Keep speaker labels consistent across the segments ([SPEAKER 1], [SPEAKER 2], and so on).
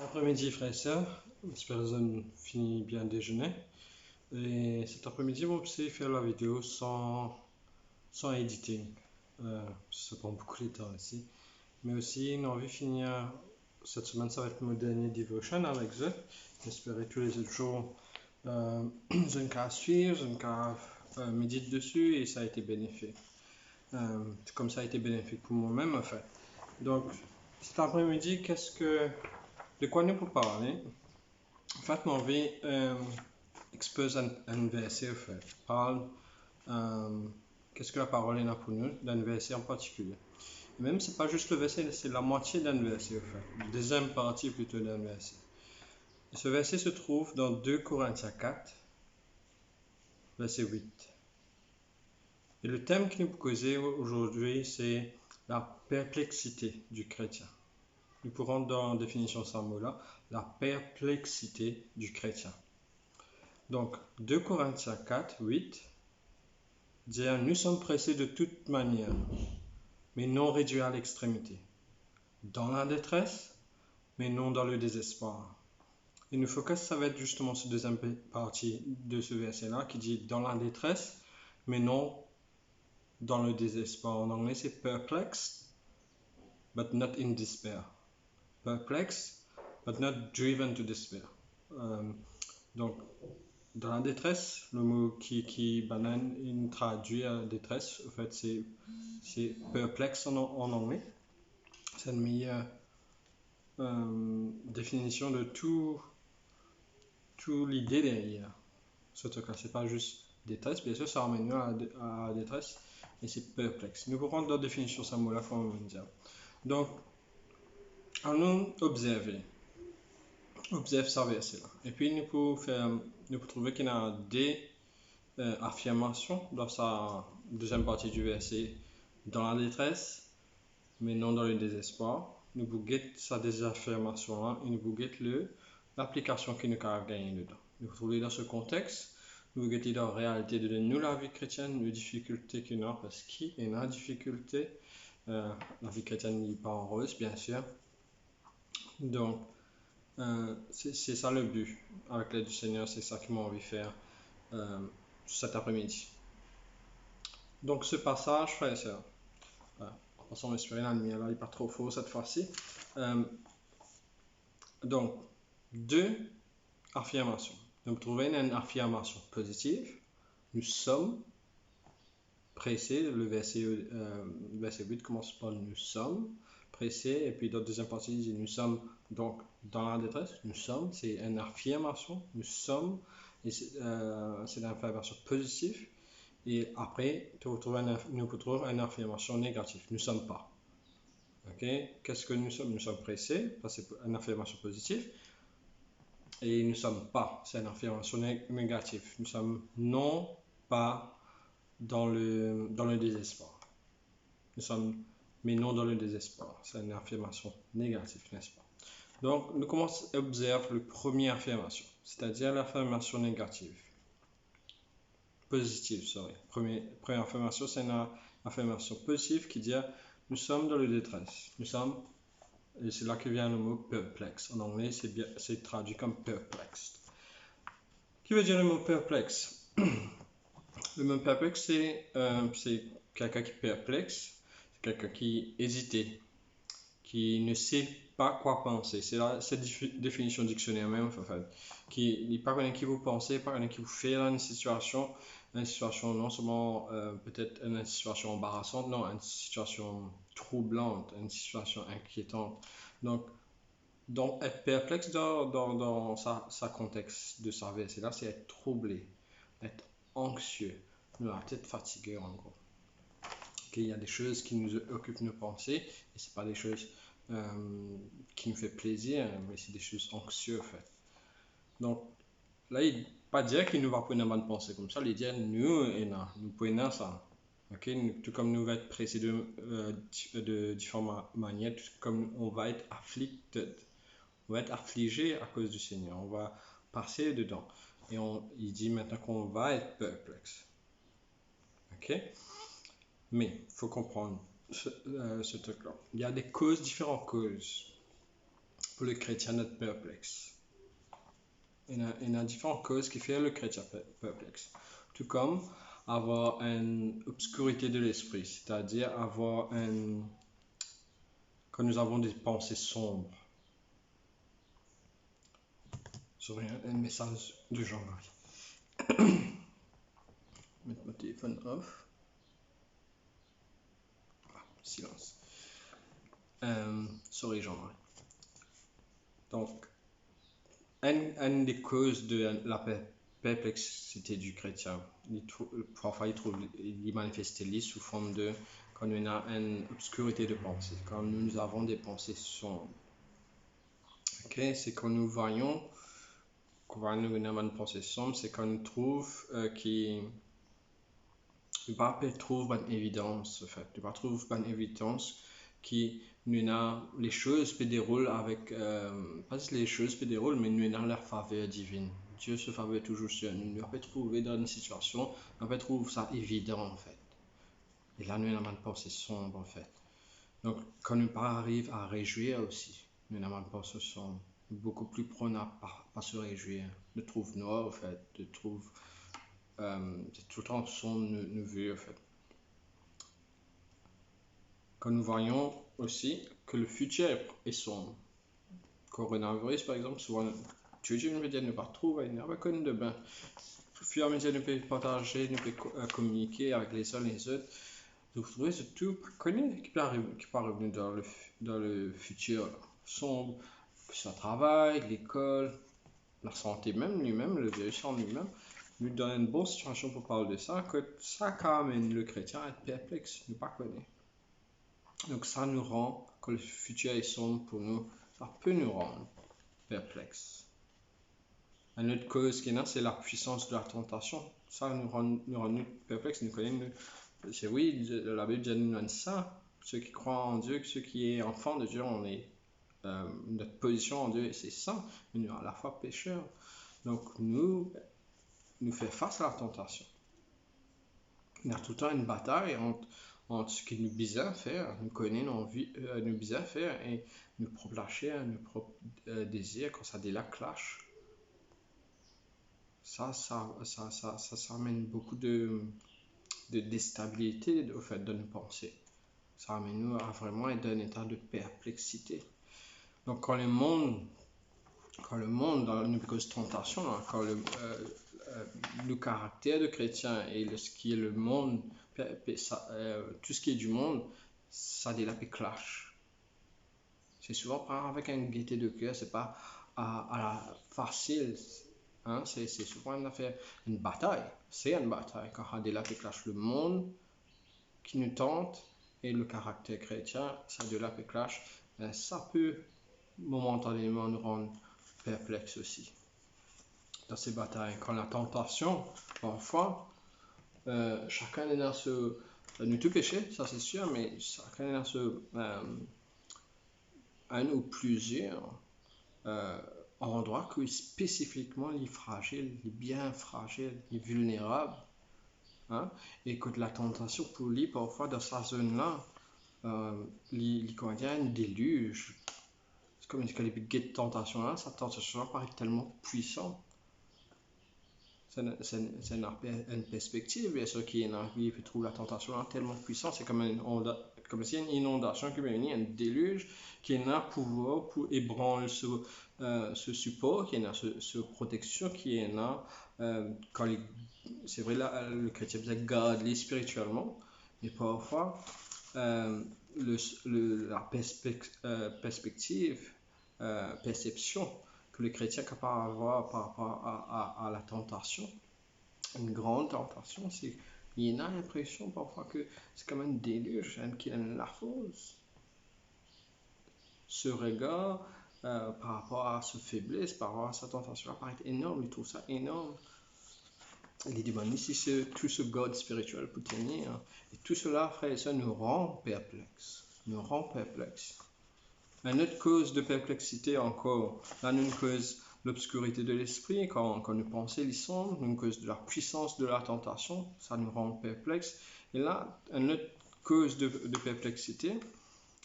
[SPEAKER 1] Après-midi, frères et sœurs, j'espère que vous avez fini bien déjeuner. Et cet après-midi, on peut faire la vidéo sans editing. Ça prend beaucoup de temps ici. Mais aussi, on a envie de finir. Cette semaine, ça va être mon dernier devotion avec eux. J'espère que tous les autres jours, je ne qu'à suivre, je ne qu'à méditer dessus et ça a été bénéfique. Comme ça a été bénéfique pour moi-même, en fait. Donc, cet après-midi, de quoi nous pouvons parler? En fait, mon envie expose un verset, en fait. Parle, qu'est-ce que la parole est là pour nous, d'un verset en particulier. Et même, c'est pas juste le verset, c'est la moitié d'un verset, en fait. La deuxième partie plutôt d'un verset. Et ce verset se trouve dans 2 Corinthiens 4, verset 8. Et le thème qui nous causer aujourd'hui, c'est la perplexité du chrétien. Nous pourrons dans la définition de ce mot-là, la perplexité du chrétien. Donc, 2 Corinthiens 4, 8, dit « Nous sommes pressés de toute manière, mais non réduits à l'extrémité. Dans la détresse, mais non dans le désespoir. » Et nous focus, ça va être justement cette deuxième partie de ce verset-là qui dit « Dans la détresse, mais non dans le désespoir. » En anglais, c'est « perplexed, but not in despair. » Perplexed, but not driven to despair. Donc, dans la détresse, le mot qui banane traduit à détresse, en fait, c'est perplexe en anglais. C'est une meilleure définition de tout l'idée derrière. Surtout que c'est pas juste détresse, bien sûr, ça ramène à détresse, mais c'est perplexe. Nous pourrons dans la définition de ce mot-là, faut me dire. Donc, allons observer. Observe ça verset là. Et puis, nous pouvons trouver qu'il y a des affirmations dans sa deuxième partie du verset. Dans la détresse, mais non dans le désespoir. Nous vous guettons ça des affirmations là et nous vous guettons l'application qui nous a gagné dedans. Nous vous trouvez dans ce contexte, nous vous guettons dans la réalité de nous, la vie chrétienne, les difficultés qu'il y a, parce qu'il y a des difficultés. La vie chrétienne n'est pas en rose, bien sûr. Donc, c'est ça le but avec l'aide du Seigneur, c'est ça que m'a envie de faire cet après-midi. Donc ce passage, frère et sœur, en passant espérer la lumière là, il n'est pas trop faux cette fois-ci. Donc, 2 affirmations. Nous trouvons une affirmation positive. Nous sommes pressés, le verset 8 commence par nous sommes pressés, et puis dans la deuxième partie, il dit nous sommes donc dans la détresse. Nous sommes, c'est une affirmation. Nous sommes, et c'est une affirmation positive. Et après, nous retrouvons une affirmation négative. Nous ne sommes pas. Ok? Qu'est-ce que nous sommes? Nous sommes pressés, c'est une affirmation positive. Et nous ne sommes pas, c'est une affirmation négative. Nous sommes non pas dans le désespoir. Nous sommes, mais non dans le désespoir. C'est une affirmation négative, n'est-ce pas? Donc, nous commençons à observer la première affirmation, c'est-à-dire l'affirmation négative. Positive, sorry. Première affirmation, c'est une affirmation positive qui dit nous sommes dans le détresse. Nous sommes, et c'est là que vient le mot perplexe. En anglais, c'est traduit comme perplexed. Qui veut dire le mot perplexe? Le mot perplexe, c'est quelqu'un qui est perplexe, c'est quelqu'un qui hésite, qui ne sait pas quoi penser. C'est cette définition dictionnaire même, en fait. Qui n'est pas quelqu'un qui vous pensez, pas quelqu'un qui vous fait dans une situation non seulement peut-être une situation embarrassante, non, une situation troublante, une situation inquiétante. Donc être perplexe dans sa contexte de sa verset là, c'est être troublé, être anxieux, la tête fatiguée en gros. Il y a des choses qui nous occupent nos pensées et c'est pas des choses qui nous fait plaisir, mais c'est des choses anxieuses en fait. Donc là, il pas dire qu'il nous va prendre une bonne pensée comme ça, il dit nous prenons ça. Okay? Tout comme nous va être pressés de différentes manières, tout comme on va être afflicted. On va être affligé à cause du Seigneur. On va passer dedans. Et il dit maintenant qu'on va être perplexe. Ok? Mais il faut comprendre ce truc-là. Il y a différentes causes pour le chrétien d'être perplexe. Il y a différentes causes qui font le chrétien perplexe. Tout comme avoir une obscurité de l'esprit, c'est-à-dire quand nous avons des pensées sombres. J'aurais un message de Jean-Marie. Mettre mon téléphone off. Silence. Sorry Jean-Marie. Donc, une des causes de la perplexité du chrétien, parfois il manifeste sous forme de quand on a une obscurité de pensée, quand nous avons des pensées sombres. Okay? C'est quand nous voyons une pensée sombre, c'est quand nous trouvons nous pas trouver une évidence, en fait. Nous pas trouver une évidence qui nous a les choses se déroulent avec pas les choses se déroulent, mais nous avons leur faveur divine. Dieu se faveur toujours sur nous. Nous peut trouver dans une situation, on peut trouver ça évident en fait. Et là nous avons une pensée sombre en fait. Donc quand nous pas arrive à réjouir aussi, nous avons une pensée sombre, beaucoup plus prône à pas se réjouir, de trouver noir en fait, de trouver c'est tout le temps sombre nous vue en fait. Quand nous voyons aussi que le futur est sombre. Coronavirus, par exemple, souvent, Dieu nous dit ne pas trouver, il n'y a pas connu de bain. Au fur et à mesure, nous pouvons partager, nous pouvons communiquer avec les uns les autres. Vous trouvez ce tout connu qui peut arriver dans le futur là. Sombre, que ce soit le travail, l'école, la santé même lui-même, le virus en lui-même, nous donne une bonne situation pour parler de ça, que ça amène le chrétien à être perplexe, ne pas connaître. Donc ça nous rend, quand le futur est sombre pour nous, ça peut nous rendre perplexes. Une autre cause qui est là, c'est la puissance de la tentation. Ça nous rend perplexes, nous connaissons. C'est oui, la Bible dit nous ça. Ceux qui croient en Dieu, ceux qui sont enfants de Dieu, notre position en Dieu, c'est ça. Mais nous sommes à la fois pécheurs. Donc nous faisons face à la tentation. Il y a tout le temps une bataille entre ce qui nous bizarre faire, nous connaissons nous bizarre faire et nos propres lâcher, nos propres désirs, quand ça clash. Ça amène beaucoup de déstabilité au fait de nos pensées. Ça amène nous à vraiment être dans un état de perplexité. Donc quand le monde dans une cause de tentation, quand le caractère de chrétien et ce qui est le monde, tout ce qui est du monde, ça clash. C'est souvent pas avec une gaieté de cœur, c'est pas à la facile. Hein? C'est souvent une bataille. C'est une bataille quand ça clash le monde qui nous tente et le caractère chrétien, ça clash. Ça peut momentanément nous rendre perplexes aussi. Dans ces batailles, quand la tentation, parfois, chacun est dans ce... Nous tout péché, ça c'est sûr, mais chacun est dans ce... un ou plusieurs endroits que spécifiquement il est fragile, il est bien fragile, il est vulnérable. Hein? Et que la tentation pour lui, parfois, dans sa zone-là, il contient un déluge. C'est comme quand les guettes de tentation-là, cette tentation-là paraît tellement puissante. C'est une perspective, bien sûr, qui trouve la tentation tellement puissante. C'est comme si une inondation qui vient venir, un déluge qui est là pour ébranler ce support, qui est là, ce protection, qui est là. C'est vrai, là, le chrétien peut garder spirituellement, mais parfois, la perception que le chrétien est capable d'avoir par rapport à la tentation, une grande tentation, c'est qu'il a l'impression parfois que c'est comme un déluge qui est la fausse. Ce regard par rapport à sa faiblesse, par rapport à sa tentation, paraît énorme, il trouve ça énorme. Il dit, bon, ici c'est tout ce God spirituel pour tenir, et tout cela, frère et sœurs, nous rend perplexes. Une autre cause de perplexité encore, là nous cause l'obscurité de l'esprit, quand nous pensons les sombres, nous cause de la puissance de la tentation, ça nous rend perplexes. Et là, une autre cause de perplexité,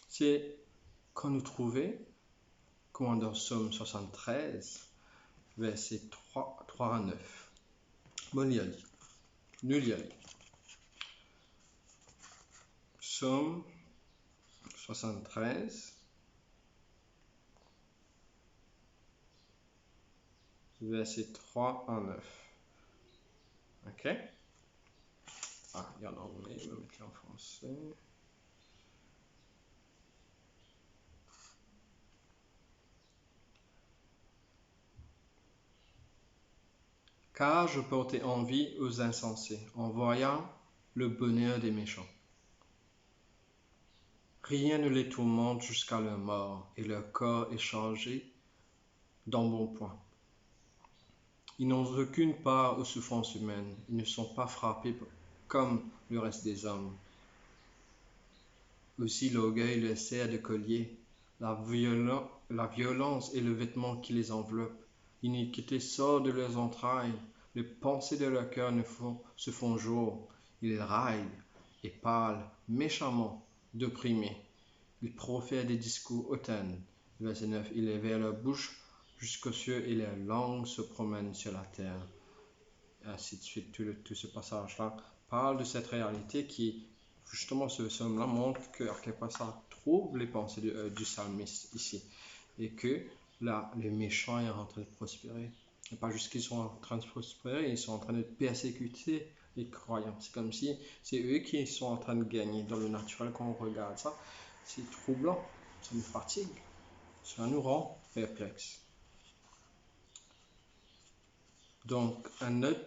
[SPEAKER 1] c'est quand nous trouvons Comment dans Psaume 73, verset 3 à 9. Bon, nous y allons. Psaume 73, verset 3 à 9. Ok? Ah, il y en a en anglais, je vais mettre en français. Car je portais envie aux insensés, en voyant le bonheur des méchants. Rien ne les tourmente jusqu'à leur mort, et leur corps est changé d'embonpoint. Ils n'ont aucune part aux souffrances humaines, ils ne sont pas frappés comme le reste des hommes. Aussi l'orgueil leur sert de collier, la violence est le vêtement qui les enveloppe. L'iniquité sort de leurs entrailles, les pensées de leur cœur se font jour. Ils raillent et parlent méchamment d'opprimés. Ils profèrent des discours hautains. Verset 9. Ils élèvent leur bouche jusqu'aux cieux et leur langue se promène sur la terre. Et ainsi de suite, tout ce passage-là parle de cette réalité qui, justement, ce psaume-là montre qu'à quel point ça trouve les pensées du psalmiste ici. Et que là, les méchants sont en train de prospérer. Et pas juste qu'ils sont en train de prospérer, ils sont en train de persécuter les croyants. C'est comme si c'est eux qui sont en train de gagner. Dans le naturel, quand on regarde ça, c'est troublant, ça nous fatigue, ça nous rend perplexes. Donc, une autre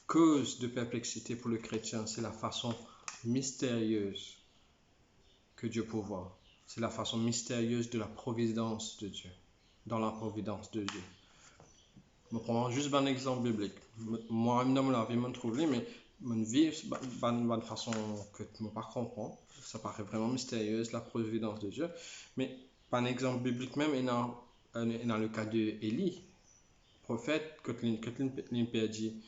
[SPEAKER 1] cause de perplexité pour le chrétien, c'est la façon mystérieuse que Dieu pourvoit. C'est la façon mystérieuse de la providence de Dieu, dans la providence de Dieu. Je prends juste un exemple biblique. Moi, je me la vie, me trouve mais mon vie, de façon que tu ne comprends. Ça paraît vraiment mystérieuse, la providence de Dieu. Mais par un exemple biblique même, et dans le cas d'Élie, prophète, que l'on perdit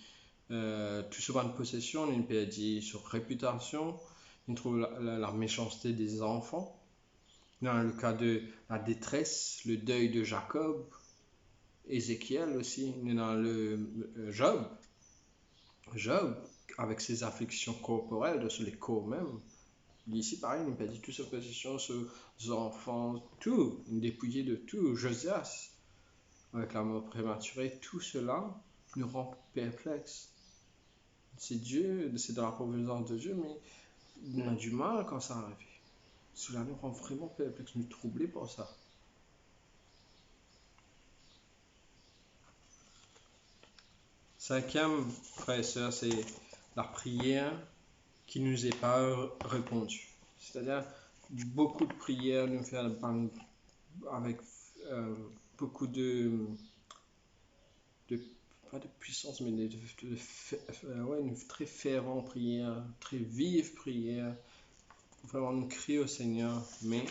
[SPEAKER 1] tout souvent de possession, l'on perdit sur réputation, on trouve la méchanceté des enfants. Dans le cas de la détresse, le deuil de Jacob, Ézéchiel aussi, dans le Job, avec ses afflictions corporelles, sur les corps même. Ici, pareil, il perdit toute sa possession, ses enfants, tout, il dépouillé de tout. Josias, avec la mort prématurée, tout cela nous rend perplexes. C'est Dieu, c'est dans la providence de Dieu, mais on a du mal quand ça arrive. Cela nous rend vraiment perplexes, nous troublés par ça. Cinquième, frères et sœurs, c'est la prière qui nous est pas répondue. C'est-à-dire, beaucoup de prières nous font avec beaucoup pas de puissance, mais une très fervente prière, très vive prière. Vraiment, on crie au Seigneur, mais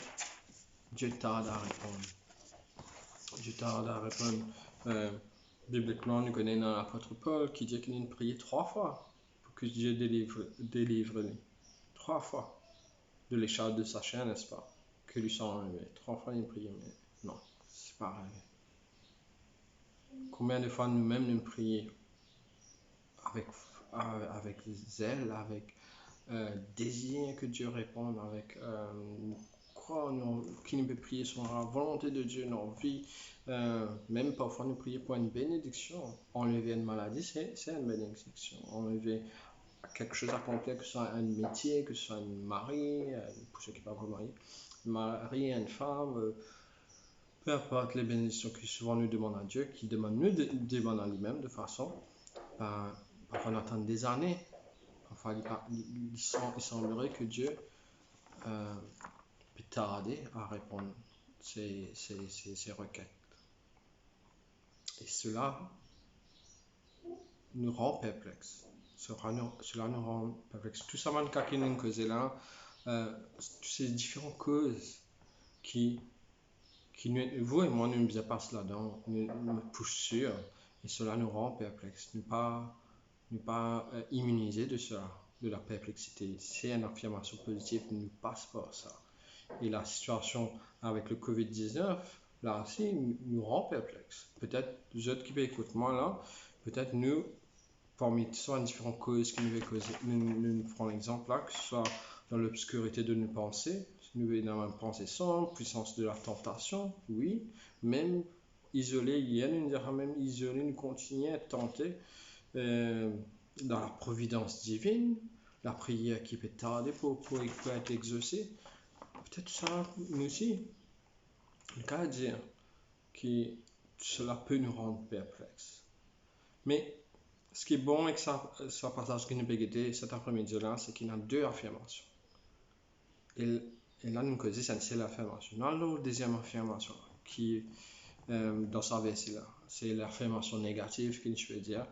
[SPEAKER 1] Dieu tarde à répondre. Dieu tarde à répondre. Bibliquement, nous connaissons l'apôtre Paul qui dit qu'il a prié 3 fois pour que Dieu délivre lui. 3 fois de l'écharpe de sa chair, n'est-ce pas? Que lui sont enlevés. 3 fois il a prié, mais non, c'est pas arrivé. Combien de fois nous-mêmes nous prions avec zèle, avec désir que Dieu réponde, avec quoi qui ne peut prier sur la volonté de Dieu, nos vies, même parfois nous prier pour une bénédiction. Enlever une maladie, c'est une bénédiction. Enlever quelque chose accompli, que ce soit un métier, que ce soit un mari, pour ceux qui ne sont pas mariés, mari, une femme, peu importe les bénédictions que souvent nous demandons à Dieu, qui demande à lui-même de façon, parfois on attend des années. Parfois il semblerait que Dieu peut tarder à répondre ces requêtes. Et cela nous rend perplexes. Cela nous rend perplexes. Tout ça, quand nous causons là, toutes ces différentes causes qui vous et moi, nous ne passons là-dedans, nous poussent sur, et cela nous rend perplexes. Nous pas immunisés de cela, de la perplexité. C'est une affirmation positive, nous passe par ça. Et la situation avec le COVID-19 là aussi, nous rend perplexes. Peut-être, les autres qui écoutent moi là, peut-être nous, parmi soit différentes causes qui nous fait causer, nous prenons l'exemple là, que ce soit dans l'obscurité de nos pensées, nous dans une pensée sombre, puissance de la tentation, oui, même isolé, nous dira même isolé, nous continuons à tenter dans la providence divine, la prière qui peut tarder pour être exaucée. Peut-être ça, nous aussi, le cas à dire que cela peut nous rendre perplexes. Mais ce qui est bon avec ce passage que nous avons écouté cet après-midi-là, c'est qu'il y a deux affirmations. Et là, nous causons c'est une seule affirmation. Dans la deuxième affirmation, qui dans ce verset-là, c'est l'affirmation négative que je veux dire,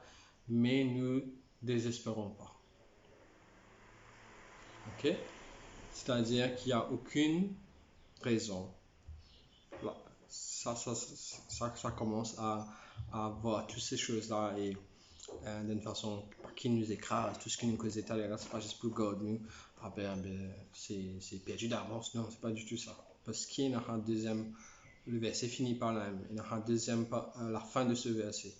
[SPEAKER 1] mais nous désespérons pas. Ok? C'est-à-dire qu'il n'y a aucune raison. Là, ça commence à voir toutes ces choses-là et d'une façon qui nous écrase, tout ce qui nous cause état, c'est pas juste pour garder nous, c'est perdu d'avance, non, c'est pas du tout ça. Parce qu'il y a un deuxième, le verset finit par là, il y a un deuxième, la fin de ce verset,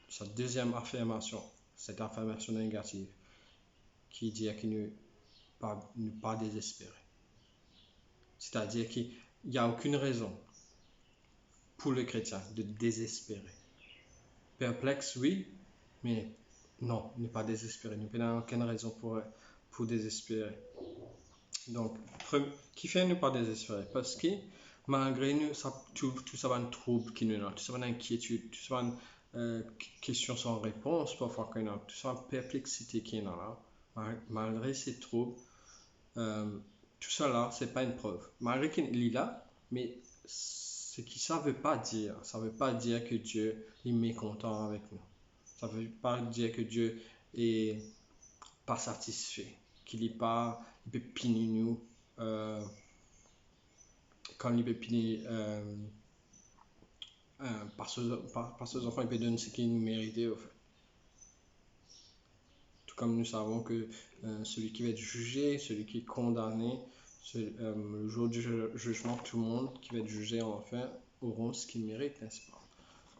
[SPEAKER 1] sa deuxième affirmation, cette affirmation négative, qui dit que nous pas désespérer. C'est-à-dire qu'il n'y a aucune raison pour le chrétien de désespérer. Perplexe, oui, mais non, ne pas désespérer. Nous n'avons aucune raison pour désespérer. Donc, qui fait ne pas désespérer? Parce que malgré nous, tout ça va un trouble qui nous a, tout ça va une inquiétude, tout ça va une question sans réponse, parfois qu'il y a, tout ça va une perplexité qui est là. Malgré ces troubles, tout ça là, c'est pas une preuve. Malgré qu'il est là, mais ce qui ça veut pas dire que Dieu est mécontent avec nous. Ça veut pas dire que Dieu est pas satisfait, qu'il est pas, il peut punir nous quand il peut punir par ses enfants, il peut donner ce qu'il nous méritait au fait. Tout comme nous savons que celui qui va être jugé, celui qui est condamné, le jour du jugement, tout le monde qui va être jugé en enfer auront ce qu'ils méritent, n'est-ce pas?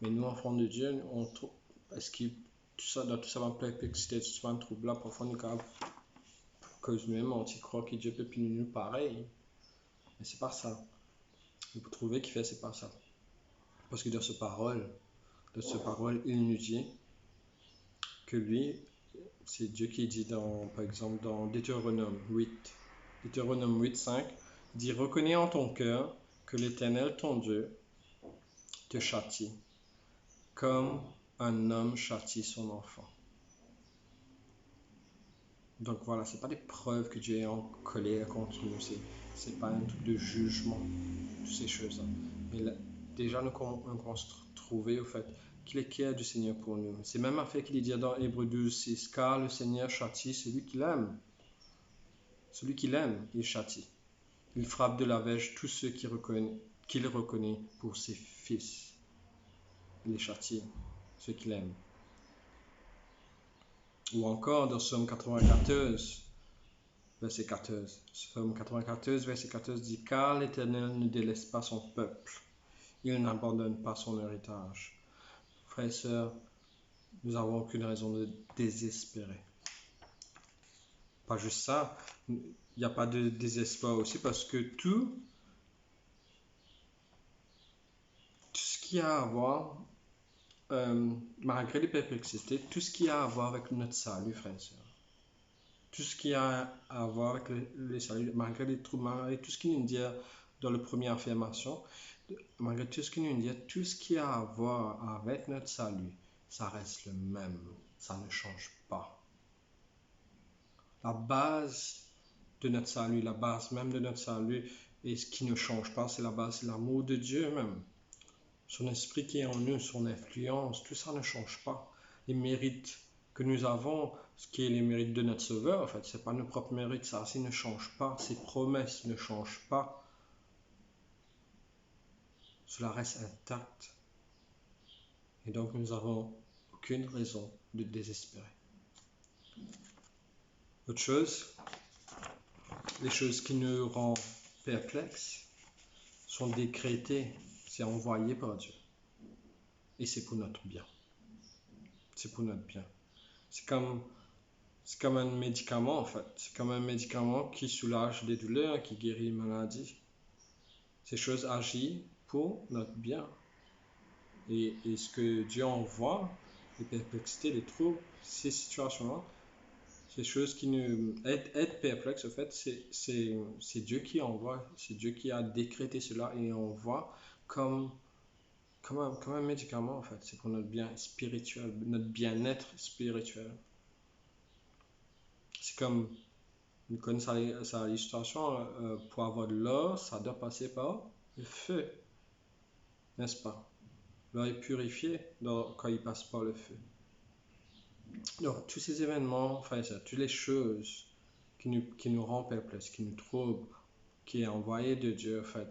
[SPEAKER 1] Mais nous, enfants de Dieu, on trouve, est-ce que dans tout ça va perplexité, tout ça va trouble là, parfois nous capables, cause nous-mêmes, on s'y croit que Dieu peut punir nous pareil. Mais c'est pas ça. Vous pouvez trouver qu'il fait, c'est pas ça. Parce que dans ce parole, il nous dit que lui, c'est Dieu qui dit par exemple, dans Deutéronome 8, 5, il dit, reconnais en ton cœur que l'Éternel, ton Dieu, te châtie, comme un homme châtie son enfant. Donc voilà, c'est pas des preuves que Dieu est en colère contre nous, c'est pas un truc de jugement, toutes ces choses-là. Mais là, déjà, nous commençons à trouver au fait qu'il est clair du Seigneur pour nous. C'est même un fait qu'il dit dans Hébreux 12:6, car le Seigneur châtie celui qu'il aime. Celui qu'il aime, il châtie. Il frappe de la verge tous ceux qu'il reconnaît pour ses fils. Il les châtie, ceux qu'il aime. Ou encore dans Psaume 94, verset 14. Psaume 94, verset 14 dit, car l'Éternel ne délaisse pas son peuple. Il n'abandonne pas son héritage. Frères et sœurs, nous n'avons aucune raison de désespérer. Pas juste ça, il n'y a pas de désespoir aussi parce que tout ce qui a à voir, malgré les perplexités, tout ce qui a à voir avec notre salut, frères et sœurs, tout ce qui a à voir avec le salut, malgré les troubles, malgré tout ce qui nous dit dans la première affirmation, malgré tout ce qui nous dit, tout ce qui a à voir avec notre salut, ça reste le même, ça ne change pas. La base de notre salut, la base même de notre salut, et ce qui ne change pas, c'est la base, c'est l'amour de Dieu même. Son esprit qui est en nous, son influence, tout ça ne change pas. Les mérites que nous avons, ce qui est les mérites de notre Sauveur, en fait, c'est pas nos propres mérites, ça ne change pas. Ses promesses ne changent pas. Cela reste intact. Et donc, nous n'avons aucune raison de désespérer. Autre chose, les choses qui nous rendent perplexes sont décrétées C'est envoyé par Dieu. Et c'est pour notre bien. C'est pour notre bien. C'est comme un médicament, en fait. C'est comme un médicament qui soulage les douleurs, qui guérit les maladies. Ces choses agissent pour notre bien. Et ce que Dieu envoie, les perplexités, les troubles, ces situations-là, ces choses qui nous aident perplexes, en fait, c'est Dieu qui envoie, c'est Dieu qui a décrété cela et envoie comme un médicament, en fait. C'est pour notre bien spirituel, notre bien-être spirituel. C'est comme, nous connaissons ça l'illustration, pour avoir de l'or, ça doit passer par le feu, n'est-ce pas? L'or est purifié quand il passe par le feu. Donc, tous ces événements, enfin, toutes les choses qui nous rendent perplexes, qui nous troublent, qui est envoyé de Dieu, en fait,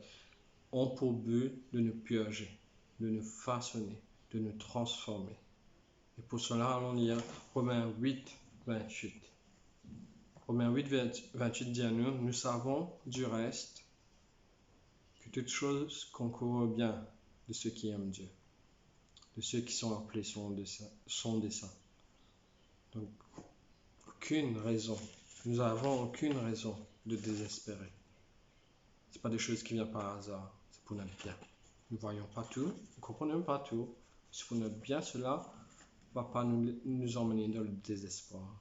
[SPEAKER 1] ont pour but de nous purger, de nous façonner, de nous transformer. Et pour cela, allons lire Romains 8, 28. Romains 8, 28 dit à nous, nous savons du reste que toutes choses concourent au bien de ceux qui aiment Dieu, de ceux qui sont appelés son dessein. Donc, nous avons aucune raison de désespérer. Ce pas des choses qui viennent par hasard, c'est pour notre bien. Nous ne voyons pas tout, nous ne comprenons pas tout. C'est pour notre bien, cela ne va pas nous emmener dans le désespoir.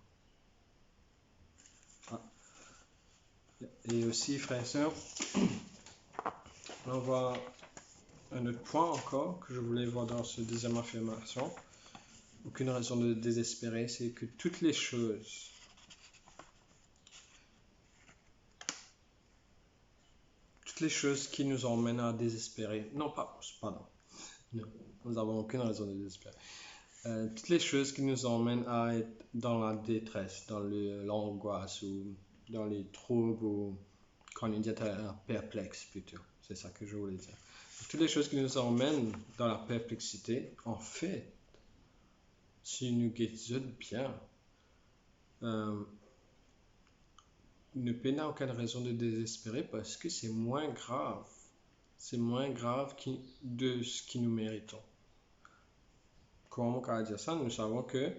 [SPEAKER 1] Et aussi, frères et sœurs, on voit un autre point encore que je voulais voir dans cette deuxième affirmation. Aucune raison de désespérer, c'est que toutes les choses qui nous emmènent à désespérer, pardon, nous n'avons aucune raison de désespérer. Toutes les choses qui nous emmènent à être dans la détresse, dans l'angoisse ou dans les troubles ou quand on dit perplexe plutôt, c'est ça que je voulais dire. Toutes les choses qui nous emmènent dans la perplexité, en fait, si nous guettons bien, ne n'a aucune raison de désespérer parce que c'est moins grave. C'est moins grave de ce que nous méritons. Comment on peut dire ça? Nous savons que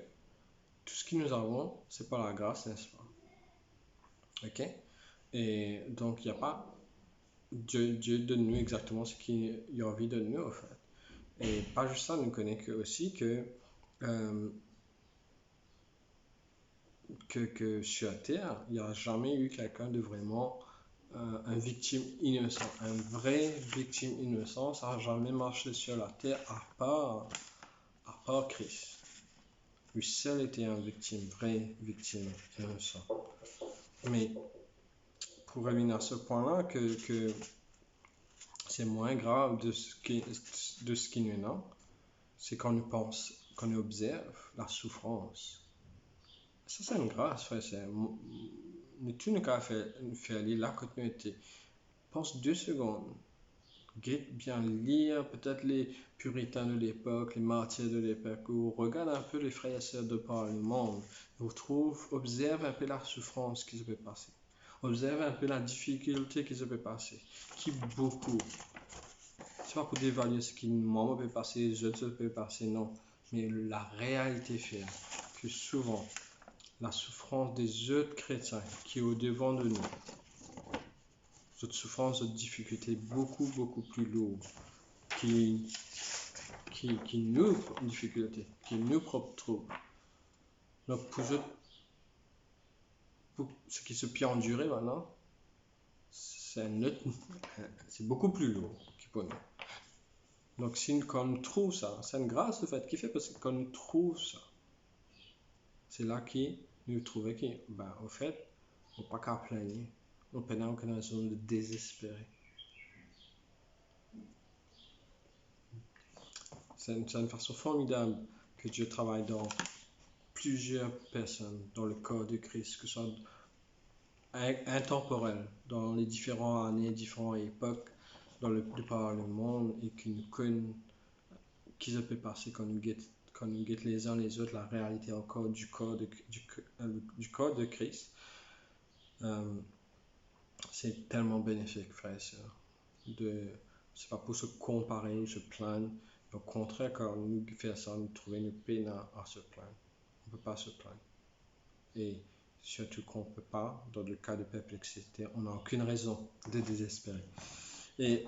[SPEAKER 1] tout ce que nous avons, c'est par la grâce, n'est-ce pas? Ok? Et donc, il n'y a pas... Dieu donne nous exactement ce qu'il a envie de nous, en fait. Et pas juste ça, nous connaissons aussi que sur la Terre, il n'y a jamais eu quelqu'un de vraiment un victime innocent. Un vrai victime innocent, ça n'a jamais marché sur la Terre à part Christ. Lui seul était une vraie victime innocent. Mais pour revenir à ce point-là, que c'est moins grave de ce qui nous est, c'est quand nous pensons, quand nous observe la souffrance. Ça, c'est une grâce, frère. Nous tous nous avons fait aller là quand nous étions. Pense 2 secondes. Guette bien lire peut-être les puritains de l'époque, les martyrs de l'époque, ou regarde un peu les frères et sœurs de par le monde. Observe un peu la souffrance qui se peut passer. Observe un peu la difficulté qui se peut passer. Qui beaucoup. C'est pas pour dévaluer ce qui moi peut passer, les autres peut passer, non. Mais la réalité fait que souvent, la souffrance des autres chrétiens qui est au devant de nous, cette souffrance, cette difficulté beaucoup, beaucoup plus lourde, qui nous une difficulté, qui nous propre trouble. Donc pour ce qui se peut endurer maintenant, c'est beaucoup plus lourd pour nous. Donc quand on trouve ça, c'est une grâce le fait qu'il fait parce que quand on trouve ça, c'est là qu'il nous trouve au fait, on n'a pas qu'à plaigner, on n'a aucune raison de désespérer. C'est une façon formidable que Dieu travaille dans plusieurs personnes, dans le corps de Christ, que ce soit intemporel, dans les différentes années, différentes époques, de par le monde, et qui se peut passer quand nous guettons les uns les autres la réalité encore du corps de Christ. C'est tellement bénéfique, frères et sœurs, c'est pas pour se comparer ou se plaindre. Au contraire, quand nous faisons ça, nous trouvons une peine à se plaindre. On ne peut pas se plaindre. Et surtout qu'on ne peut pas, dans le cas de perplexité, on n'a aucune raison de désespérer. Et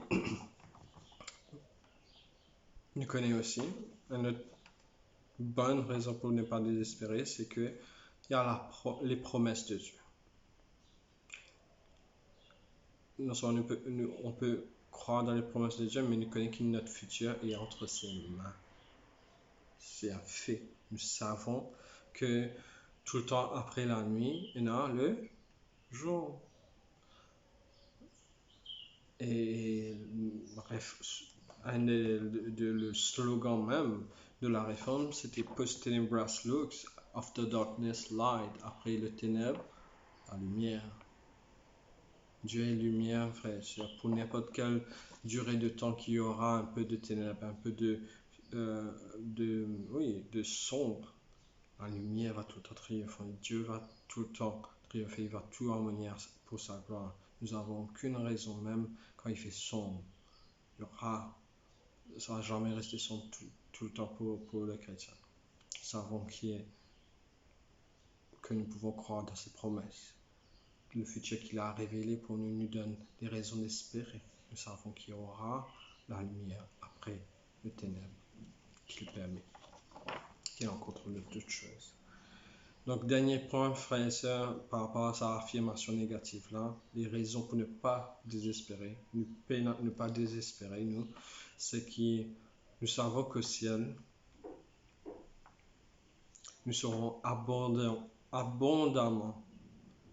[SPEAKER 1] nous connaissons aussi une autre bonne raison pour ne pas désespérer, c'est que il y a les promesses de Dieu. On peut croire dans les promesses de Dieu, mais nous connaissons que notre futur est entre ses mains. C'est un fait. Nous savons que tout le temps après la nuit, il y a le jour. Et bref, le slogan même de la réforme, c'était Post-tenebras lux, after darkness light, après le ténèbre, la lumière. Dieu est lumière, frère. Pour n'importe quelle durée de temps qu'il y aura un peu de ténèbres, un peu de sombre, la lumière va tout le temps triompher. Dieu va tout le temps triompher, il va tout harmonier pour sa gloire. Nous n'avons aucune raison, même quand il fait sombre. Ça va jamais rester sombre tout le temps pour le chrétien. Nous savons que nous pouvons croire dans ses promesses. Le futur qu'il a révélé pour nous donne des raisons d'espérer. Nous savons qu'il y aura la lumière après le ténèbre qu'il permet, qu'il en contrôle toutes choses. Donc, dernier point, frères et sœurs, par rapport à sa affirmation négative là, les raisons pour ne pas désespérer, ne pas désespérer, c'est que nous savons qu'au ciel, nous serons abondamment.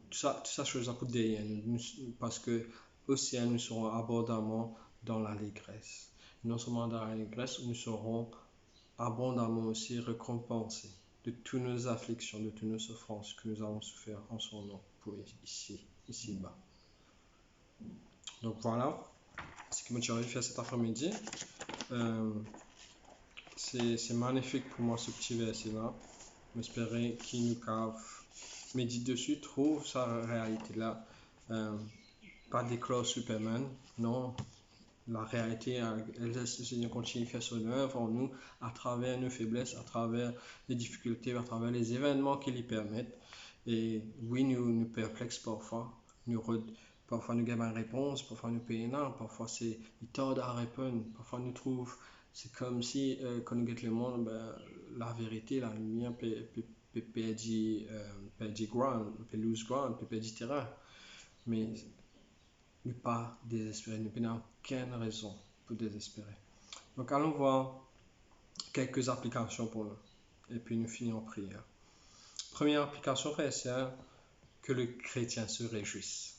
[SPEAKER 1] Tout ça chose pour derrière nous, parce que au ciel, nous serons abondamment dans l'allégresse. Non seulement dans l'allégresse, nous serons abondamment aussi récompensés de toutes nos afflictions, de toutes nos souffrances que nous avons souffert en son nom pour ici-bas. Donc voilà ce que j'ai envie de faire cet après-midi. C'est magnifique pour moi ce petit verset-là. J'espère qu'il nous cave médite dessus, trouve sa réalité-là. Pas déclare Superman, non. La réalité, le Seigneur continue de faire son œuvre en nous à travers nos faiblesses, à travers les difficultés, à travers les événements qui lui permettent. Et oui, nous perplexe parfois. Parfois nous avons une réponse, parfois nous payons, parfois c'est tard à répondre, parfois nous trouvons, c'est comme si quand nous guettons le monde, la vérité, la lumière peut perdre ground, peut lose ground, peut perdre terrain. Mais ne pas désespérer, nous n'avons aucune raison pour désespérer. Donc allons voir quelques applications pour nous. Et puis nous finissons en prière. Première application, frère et sœur, que le chrétien se réjouisse.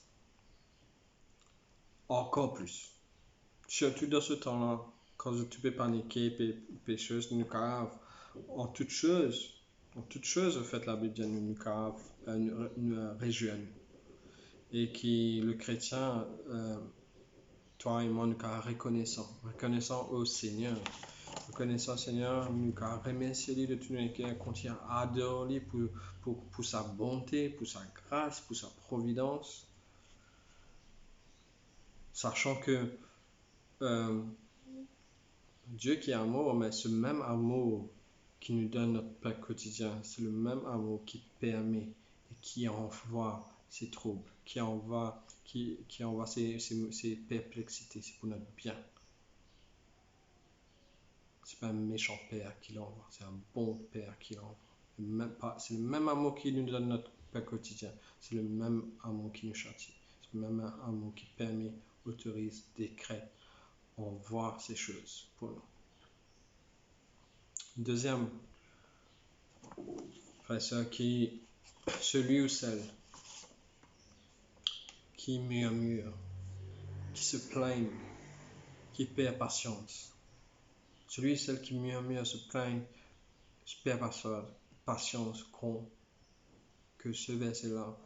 [SPEAKER 1] Encore plus. Surtout dans ce temps-là, quand tu peux paniquer, pécheuse, nous cave. En toute chose, au fait, la Bible dit nous cave, nous réjouir. Et que le chrétien, toi et moi, nous sommes reconnaissant au Seigneur. Reconnaissant au Seigneur, nous sommes remerciés de tout notre cœur, continue à adorer pour sa bonté, pour sa grâce, pour sa providence. Sachant que Dieu qui est amour, mais ce même amour qui nous donne notre pain quotidien, c'est le même amour qui permet et qui envoie ses troubles, qui envoie ses perplexités, c'est pour notre bien. C'est pas un méchant père qui l'envoie, c'est un bon père qui l'envoie. C'est le même amour qui nous donne notre pain quotidien, c'est le même amour qui nous châtie, c'est le même amour qui permet, autorise, décrète, envoie ces choses pour nous. Deuxième, frère et sœur, celui ou celle qui murmure, qui se plaigne, qui perd patience. Celui ou celle qui murmure, se plaigne, se perd patience, que ce verset-là,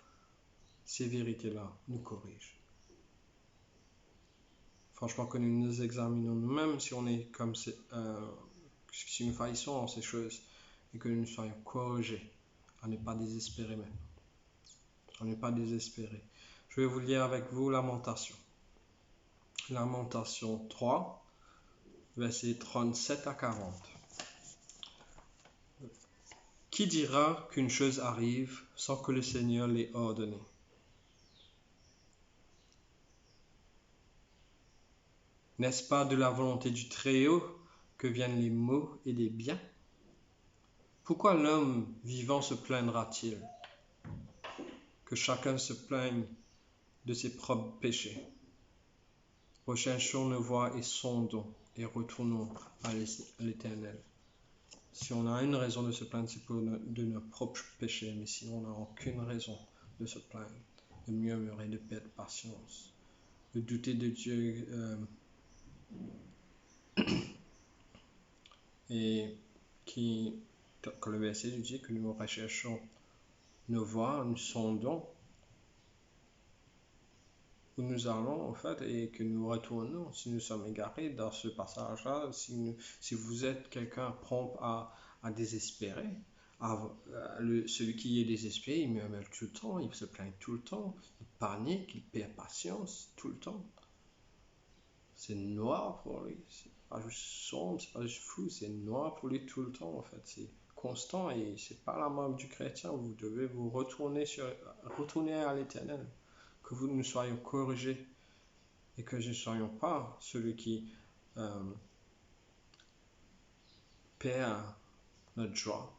[SPEAKER 1] ces vérités-là, nous corrigent. Franchement, que nous nous examinons nous-mêmes si on est comme si nous faillissons en ces choses et que nous soyons corrigés à ne pas désespérer maintenant. À ne pas désespérer. Je vais vous lire avec vous Lamentation. Lamentation 3, versets 37 à 40. Qui dira qu'une chose arrive sans que le Seigneur l'ait ordonné? N'est-ce pas de la volonté du Très-Haut que viennent les maux et les biens? Pourquoi l'homme vivant se plaindra-t-il? Que chacun se plaigne de ses propres péchés. Recherchons nos voies et sondons et retournons à l'Éternel. Si on a une raison de se plaindre, c'est de nos propres péchés, mais si on n'a aucune raison de se plaindre, de murmurer, de perdre patience, de douter de Dieu, et que le verset nous dit que nous recherchons nos voies, nous sondons où nous allons en fait et que nous retournons si nous sommes égarés dans ce passage-là, si vous êtes quelqu'un prompt à désespérer, celui qui est désespéré, il murmure tout le temps, il se plaint tout le temps, il panique, il perd patience tout le temps. C'est noir pour lui, c'est pas juste sombre, c'est pas juste flou, c'est noir pour lui tout le temps en fait, c'est constant et c'est pas la marque du chrétien. Vous devez vous retourner à l'Éternel, que vous nous soyons corrigés et que je ne soyons pas celui qui perd notre joie.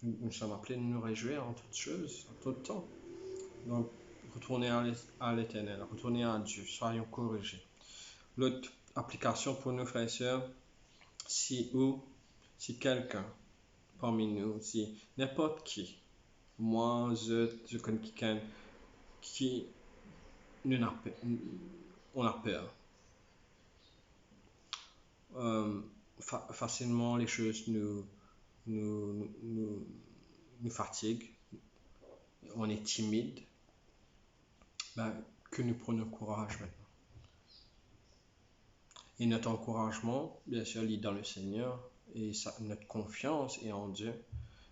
[SPEAKER 1] Nous sommes appelés de nous réjouir en toutes choses, en tout temps. Donc, retournez à l'Éternel, retournez à Dieu, soyons corrigés. L'autre application pour nous, frères et sœurs, si quelqu'un parmi nous, si n'importe qui, moi, je connais quelqu'un qui on a peur. Facilement, les choses nous fatiguent, on est timide, que nous prenions courage maintenant. Et notre encouragement, bien sûr, est dans le Seigneur, et notre confiance est en Dieu,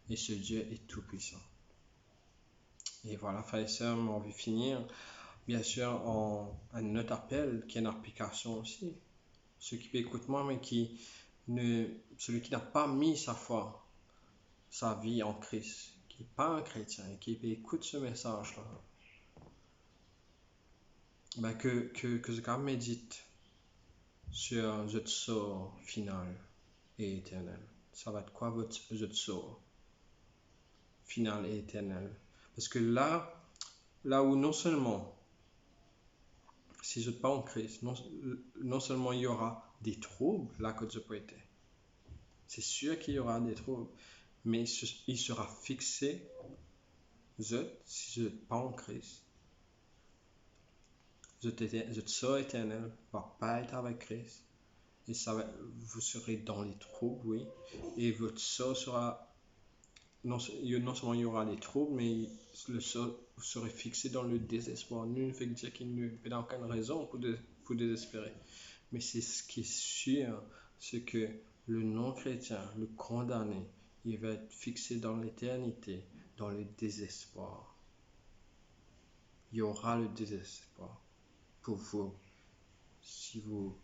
[SPEAKER 1] et ce Dieu est tout-puissant. Et voilà, frères et sœurs, on va finir, bien sûr, en un autre appel, qui est une application aussi. Ceux qui écoutent moi, mais celui qui n'a pas mis sa foi, sa vie en Christ, qui n'est pas un chrétien, et qui écoute ce message-là, que ce gars médite sur votre sort final et éternel. Ça va être quoi votre sort final et éternel? Parce que là où non seulement, si vous n'êtes pas en Christ, non seulement il y aura des troubles là que Dieu peut être, c'est sûr qu'il y aura des troubles, mais il sera fixé, si vous n'êtes pas en Christ, votre sort éternel ne va pas être avec Christ, et vous serez dans les troubles, oui, et votre sort sera, non seulement il y aura des troubles, mais le sort, vous serez fixé dans le désespoir. Nul ne fait que dire qu'il n'y a aucune raison pour désespérer, mais c'est ce qui est sûr, c'est que le non-chrétien, le condamné, il va être fixé dans l'éternité, dans le désespoir. Il y aura le désespoir pour vous si vous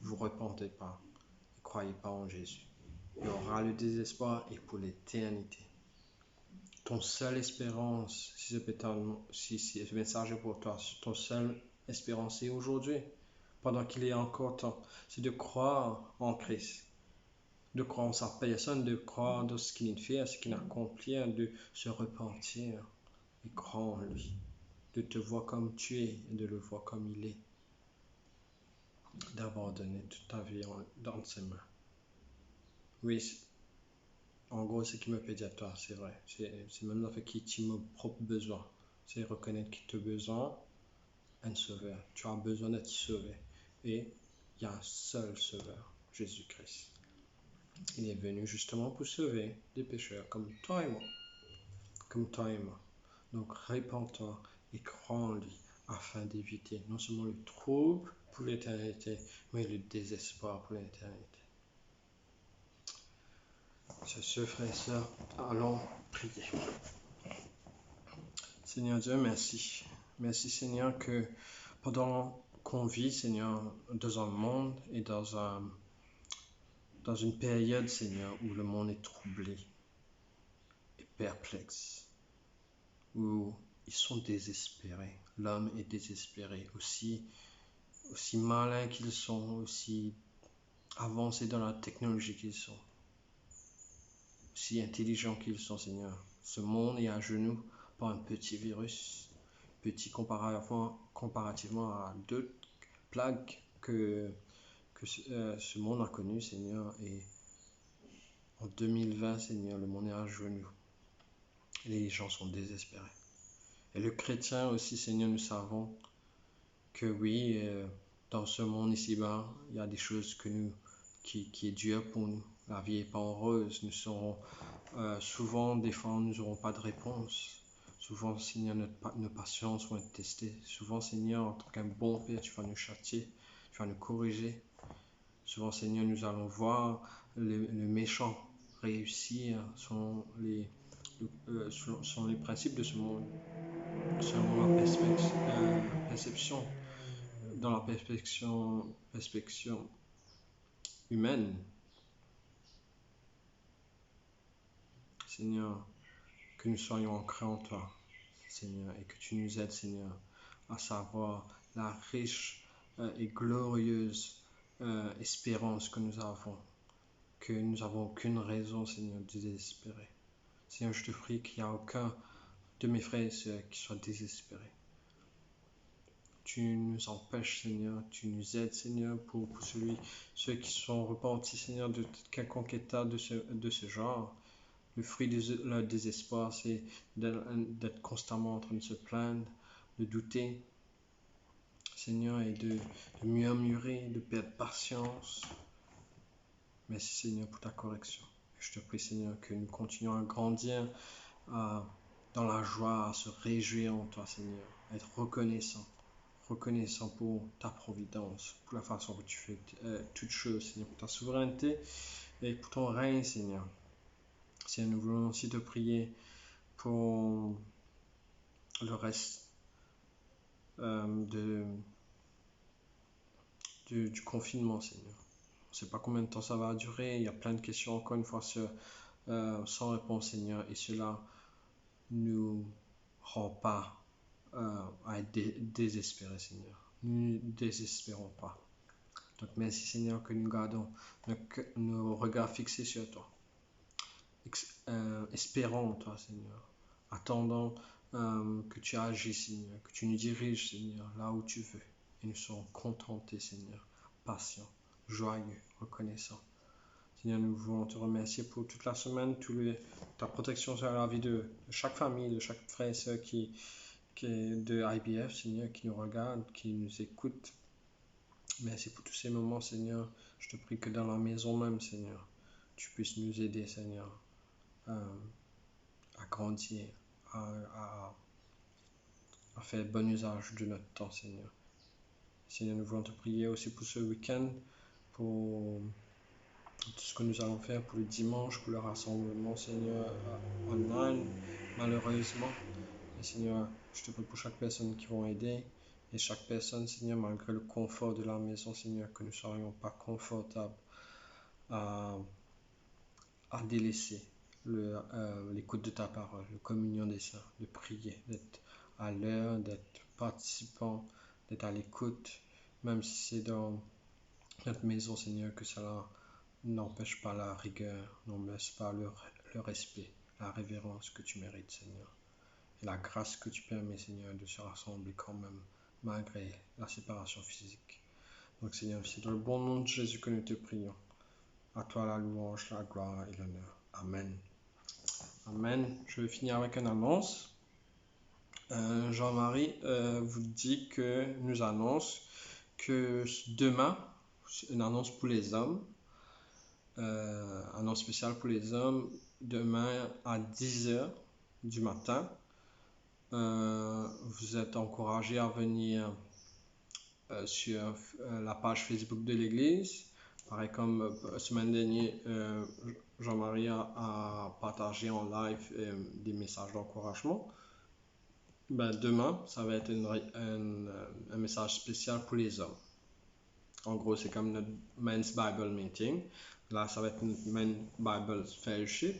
[SPEAKER 1] vous repentez pas et croyez pas en Jésus. Il y aura le désespoir et pour l'éternité. Ton seule espérance, si ce message est pour toi, ton seule espérance c'est aujourd'hui, pendant qu'il est encore temps, c'est de croire en Christ, de croire en sa personne, de croire dans ce qu'il fait, ce qu'il a accompli, de se repentir et croire en lui, de te voir comme tu es et de le voir comme il est, d'abandonner toute ta vie dans ses mains. Oui, en gros, ce qui me fait dire toi, c'est vrai. C'est même dans fait qui tu as propre besoin. C'est reconnaître que tu as besoin d'un sauveur. Tu as besoin d'être sauvé. Et il y a un seul sauveur, Jésus-Christ. Il est venu justement pour sauver des pécheurs comme toi et moi. Comme toi et moi. Donc, répands-toi et crois en lui afin d'éviter non seulement le trouble pour l'éternité, mais le désespoir pour l'éternité. Sur ce, frères et sœurs, allons prier. Seigneur Dieu, merci. Merci Seigneur que pendant qu'on vit, Seigneur, dans un monde et dans une période, Seigneur, où le monde est troublé et perplexe, où ils sont désespérés. L'homme est désespéré, aussi malins qu'ils sont, aussi avancés dans la technologie qu'ils sont, aussi intelligents qu'ils sont, Seigneur. Ce monde est à genoux par un petit virus, petit comparativement à d'autres plagues que ce monde a connues, Seigneur. Et en 2020, Seigneur, le monde est à genoux. Et les gens sont désespérés. Et le chrétien aussi, Seigneur, nous savons que oui, dans ce monde ici-bas, il y a des choses qui est dur pour nous. La vie n'est pas heureuse. Nous serons souvent, des fois, nous n'aurons pas de réponse. Souvent, Seigneur, nos patiences vont être testées. Souvent, Seigneur, en tant qu'un bon Père, tu vas nous châtier, tu vas nous corriger. Souvent, Seigneur, nous allons voir le méchant réussir selon les principes de ce monde, selon la perception, dans la perspective humaine. Seigneur, que nous soyons ancrés en toi, Seigneur, et que tu nous aides, Seigneur, à savoir la riche et glorieuse espérance que nous avons aucune raison, Seigneur, de désespérer. Seigneur, je te prie qu'il n'y a aucun de mes frères et sœurs qui soit désespéré. Tu nous empêches, Seigneur, tu nous aides, Seigneur, pour ceux qui sont repentis, Seigneur, de quelconque état de ce genre. Le fruit de leur désespoir, c'est d'être constamment en train de se plaindre, de douter, Seigneur, et de murmurer, de perdre patience. Merci, Seigneur, pour ta correction. Je te prie, Seigneur, que nous continuons à grandir dans la joie, à se réjouir en toi, Seigneur, à être reconnaissant pour ta providence, pour la façon dont tu fais toutes choses, Seigneur, pour ta souveraineté et pour ton règne, Seigneur. Seigneur, nous voulons aussi te prier pour le reste du confinement, Seigneur. On ne sait pas combien de temps ça va durer, il y a plein de questions, encore une fois, sans réponse, Seigneur, et cela ne nous rend pas à être désespérés, Seigneur. Nous ne désespérons pas. Donc merci, Seigneur, que nous gardons nos regards fixés sur toi. Espérons en toi, Seigneur. Attendons que tu agisses, Seigneur, que tu nous diriges, Seigneur, là où tu veux. Et nous serons contentés, Seigneur, patients, joyeux, reconnaissants. Seigneur, nous voulons te remercier pour toute la semaine, ta protection sur la vie de chaque famille, de chaque frère et soeur qui est de IBF, Seigneur, qui nous regarde, qui nous écoute. Merci pour tous ces moments, Seigneur. Je te prie que dans la maison même, Seigneur, tu puisses nous aider, Seigneur, à grandir, à faire bon usage de notre temps, Seigneur. Seigneur, nous voulons te prier aussi pour ce week-end, pour tout ce que nous allons faire pour le dimanche, pour le rassemblement, Seigneur, online, malheureusement. Et Seigneur, je te prie pour chaque personne qui va aider, et chaque personne, Seigneur, malgré le confort de la maison, Seigneur, que nous ne soyons pas confortables à délaisser l'écoute de ta parole, la communion des saints, de prier, d'être à l'heure, d'être participant, d'être à l'écoute, même si c'est dans notre maison, Seigneur, que cela n'empêche pas la rigueur, n'empêche pas le respect, la révérence que tu mérites, Seigneur. Et la grâce que tu permets, Seigneur, de se rassembler quand même, malgré la séparation physique. Donc, Seigneur, c'est dans le bon nom de Jésus que nous te prions. À toi la louange, la gloire et l'honneur. Amen. Amen. Je vais finir avec une annonce. Jean-Marie vous dit que nous annonce que demain, une annonce pour les hommes, annonce spéciale pour les hommes, demain à 10h du matin, vous êtes encouragés à venir sur la page Facebook de l'église. Pareil comme semaine dernière, Jean-Marie a partagé en live des messages d'encouragement. Demain, ça va être un message spécial pour les hommes. En gros, c'est comme notre Men's Bible Meeting. Là, ça va être notre Men's Bible Fellowship.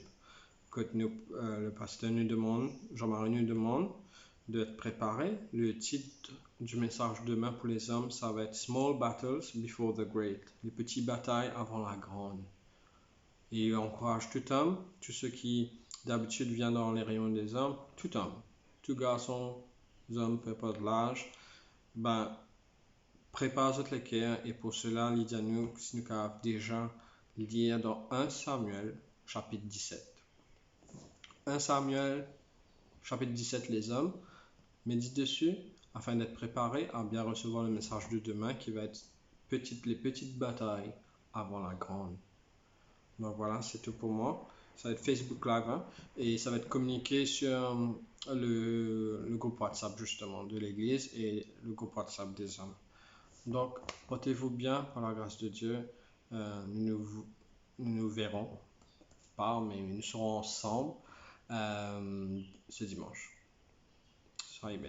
[SPEAKER 1] Que le pasteur nous demande, Jean-Marie nous demande d'être préparé. Le titre du message demain pour les hommes, ça va être Small Battles Before the Great. Les petites batailles avant la grande. Et il encourage tout homme, tous ceux qui d'habitude viennent dans les rayons des hommes, tout homme, tout garçon, homme, peu importe l'âge, prépare le cœur et pour cela, Lydia nous avons déjà lire dans 1 Samuel chapitre 17. 1 Samuel chapitre 17 les hommes, médite dessus afin d'être préparé à bien recevoir le message de demain qui va être les petites batailles avant la grande. Donc voilà, c'est tout pour moi. Ça va être Facebook Live hein, et ça va être communiqué sur le groupe WhatsApp justement de l'église et le groupe WhatsApp des hommes. Donc, portez-vous bien par la grâce de Dieu. Nous nous verrons pas, mais nous serons ensemble ce dimanche. Soyez bien.